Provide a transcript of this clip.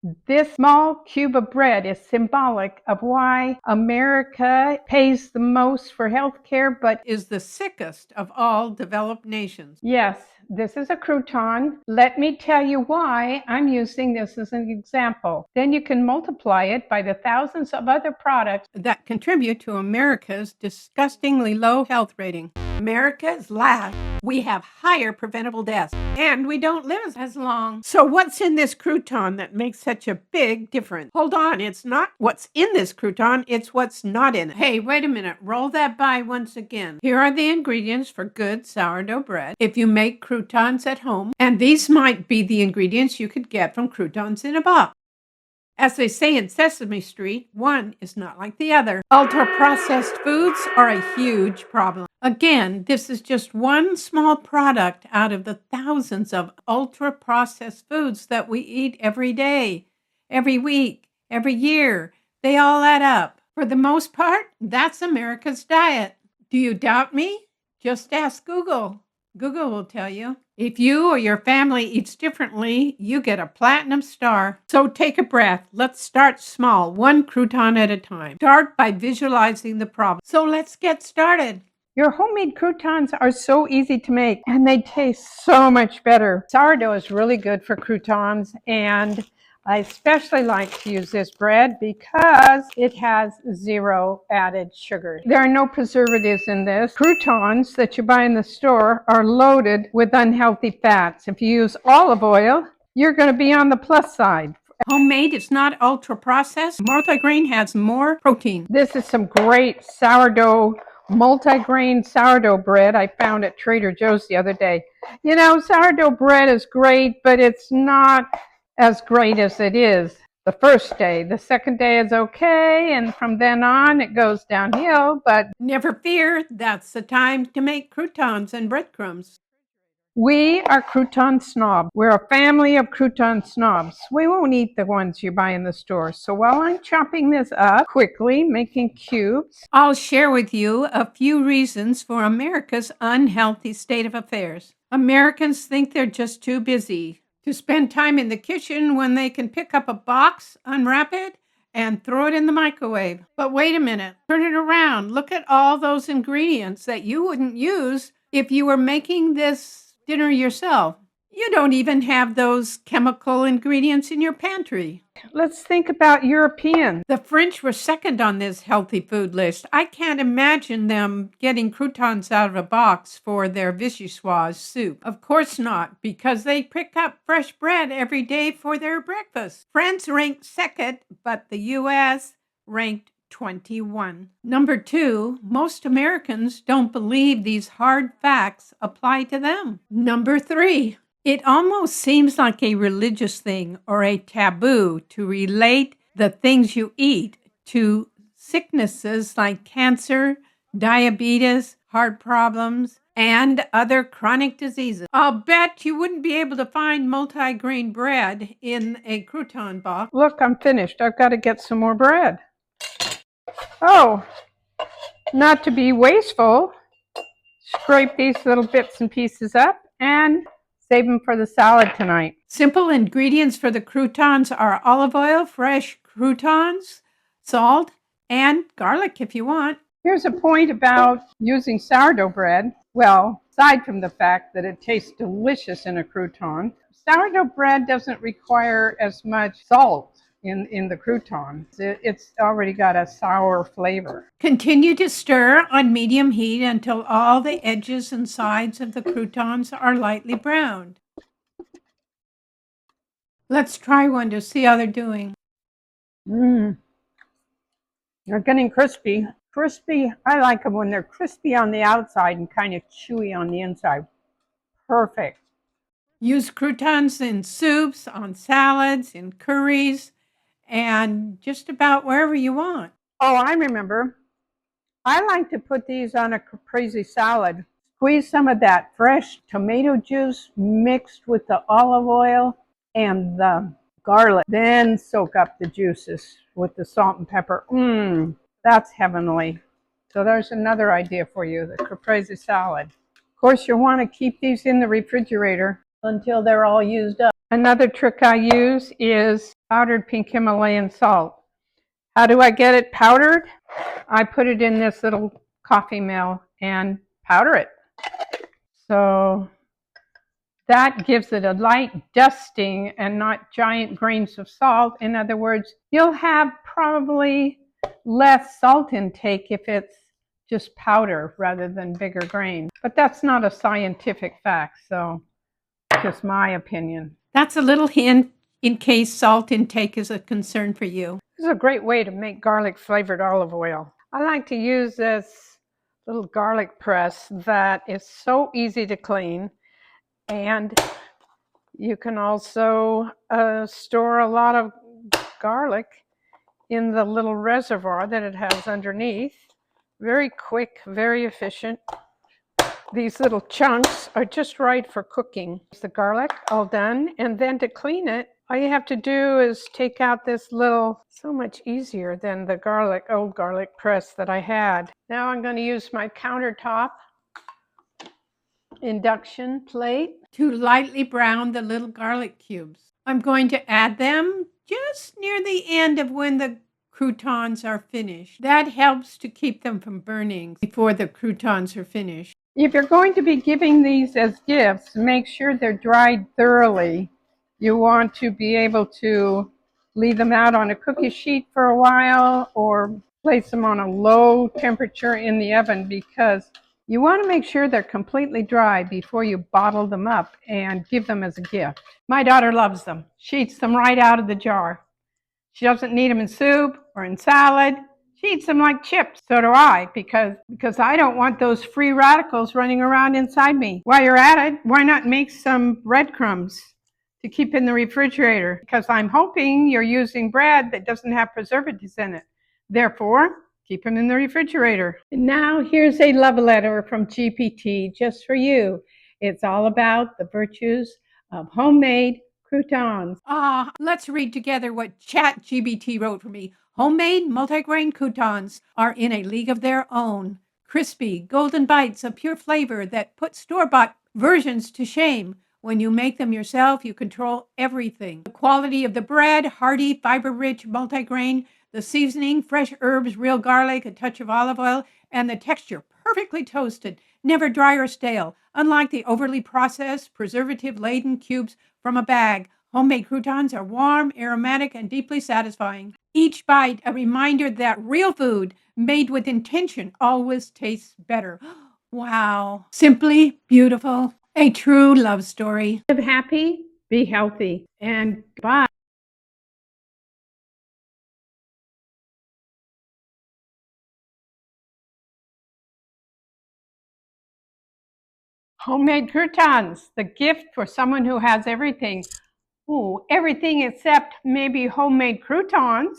This small cube of bread is symbolic of why America pays the most for health care, but is the sickest of all developed nations. yes, this is a crouton. Let me tell you why I'm using this as an example. Then you can multiply it by the thousands of other products that contribute to America's disgustingly low health rating. America is last. We have higher preventable deaths, and we don't live as long. So what's in this crouton that makes such a big difference? Hold on, it's not what's in this crouton, it's what's not in it. Hey, wait a minute, roll that by once again. Here are the ingredients for good sourdough bread if you make croutons at home, and these might be the ingredients you could get from Croutons in a Box. As they say in Sesame Street, one is not like the other. Ultra-processed foods are a huge problem. Again, this is just one small product out of the thousands of ultra-processed foods that we eat every day, every week, every year. They all add up. For the most part, that's America's diet. Do you doubt me? Just ask Google. Google will tell you. If you or your family eats differently, you get a platinum star. So take a breath. Let's start small, one crouton at a time. Start by visualizing the problem. So let's get started. Your homemade croutons are so easy to make and they taste so much better. Sourdough is really good for croutons, and I especially like to use this bread because it has 0 added sugar. There are no preservatives in this. Croutons that you buy in the store are loaded with unhealthy fats. If you use olive oil, you're going to be on the plus side. Homemade, it's not ultra processed. Multigrain has more protein. This is some great sourdough, multi-grain sourdough bread I found at Trader Joe's the other day. You know, sourdough bread is great, but it's not as great as it is the first day. The second day is okay, and from then on it goes downhill, but never fear, that's the time to make croutons and breadcrumbs. We are crouton snobs. We're a family of crouton snobs. We won't eat the ones you buy in the store. So while I'm chopping this up quickly, making cubes, I'll share with you a few reasons for America's unhealthy state of affairs. Americans think they're just too busy to spend time in the kitchen when they can pick up a box, unwrap it, and throw it in the microwave. But wait a minute, turn it around. Look at all those ingredients that you wouldn't use if you were making this dinner yourself. You don't even have those chemical ingredients in your pantry. Let's think about Europeans. The French were second on this healthy food list. I can't imagine them getting croutons out of a box for their vichyssoise soup. Of course not, because they pick up fresh bread every day for their breakfast. France ranked second, but the U.S. ranked 21. Number 2, most Americans don't believe these hard facts apply to them. Number 3, it almost seems like a religious thing or a taboo to relate the things you eat to sicknesses like cancer, diabetes, heart problems, and other chronic diseases. I'll bet you wouldn't be able to find multigrain bread in a crouton box. Look, I'm finished. I've got to get some more bread. Oh, not to be wasteful, scrape these little bits and pieces up and save them for the salad tonight. Simple ingredients for the croutons are olive oil, fresh croutons, salt, and garlic if you want. Here's a point about using sourdough bread. Well, aside from the fact that it tastes delicious in a crouton, sourdough bread doesn't require as much salt in the croutons. It's already got a sour flavor. Continue to stir on medium heat until all the edges and sides of the croutons are lightly browned. Let's try one to see how they're doing. They're getting crispy. Crispy, I like them when they're crispy on the outside and kind of chewy on the inside. Perfect. Use croutons in soups, on salads, in curries, and just about wherever you want. Oh, I remember. I like to put these on a caprese salad. Squeeze some of that fresh tomato juice mixed with the olive oil and the garlic. Then soak up the juices with the salt and pepper. That's heavenly. So there's another idea for you, the caprese salad. Of course, you'll want to keep these in the refrigerator until they're all used up. Another trick I use is powdered pink Himalayan salt. How do I get it powdered? I put it in this little coffee mill and powder it. So that gives it a light dusting and not giant grains of salt. In other words, you'll have probably less salt intake if it's just powder rather than bigger grains. But that's not a scientific fact, so just my opinion. That's a little hint in case salt intake is a concern for you. This is a great way to make garlic flavored olive oil. I like to use this little garlic press that is so easy to clean, and you can also store a lot of garlic in the little reservoir that it has underneath. Very quick, very efficient. These little chunks are just right for cooking. The garlic all done, and then to clean it, all you have to do is take out this little, so much easier than the old garlic press that I had. Now I'm going to use my countertop induction plate to lightly brown the little garlic cubes. I'm going to add them just near the end of when the croutons are finished. That helps to keep them from burning before the croutons are finished. If you're going to be giving these as gifts, make sure they're dried thoroughly. You want to be able to leave them out on a cookie sheet for a while or place them on a low temperature in the oven, because you want to make sure they're completely dry before you bottle them up and give them as a gift. My daughter loves them. She eats them right out of the jar. She doesn't need them in soup or in salad. She eats them like chips. So do I, because I don't want those free radicals running around inside me. While you're at it, why not make some breadcrumbs to keep in the refrigerator? Because I'm hoping you're using bread that doesn't have preservatives in it. Therefore, keep them in the refrigerator. And now here's a love letter from GPT just for you. It's all about the virtues of homemade croutons. Let's read together what Chat GPT wrote for me. Homemade multigrain croutons are in a league of their own. Crispy, golden bites of pure flavor that put store-bought versions to shame. When you make them yourself, you control everything. The quality of the bread, hearty, fiber-rich multigrain, the seasoning, fresh herbs, real garlic, a touch of olive oil, and the texture perfectly toasted, never dry or stale. Unlike the overly processed, preservative-laden cubes from a bag, homemade croutons are warm, aromatic, and deeply satisfying. Each bite a reminder that real food made with intention always tastes better. Wow. Simply beautiful. A true love story. Live happy, be healthy, and bye. Homemade croutons, the gift for someone who has everything. Ooh, everything except maybe homemade croutons.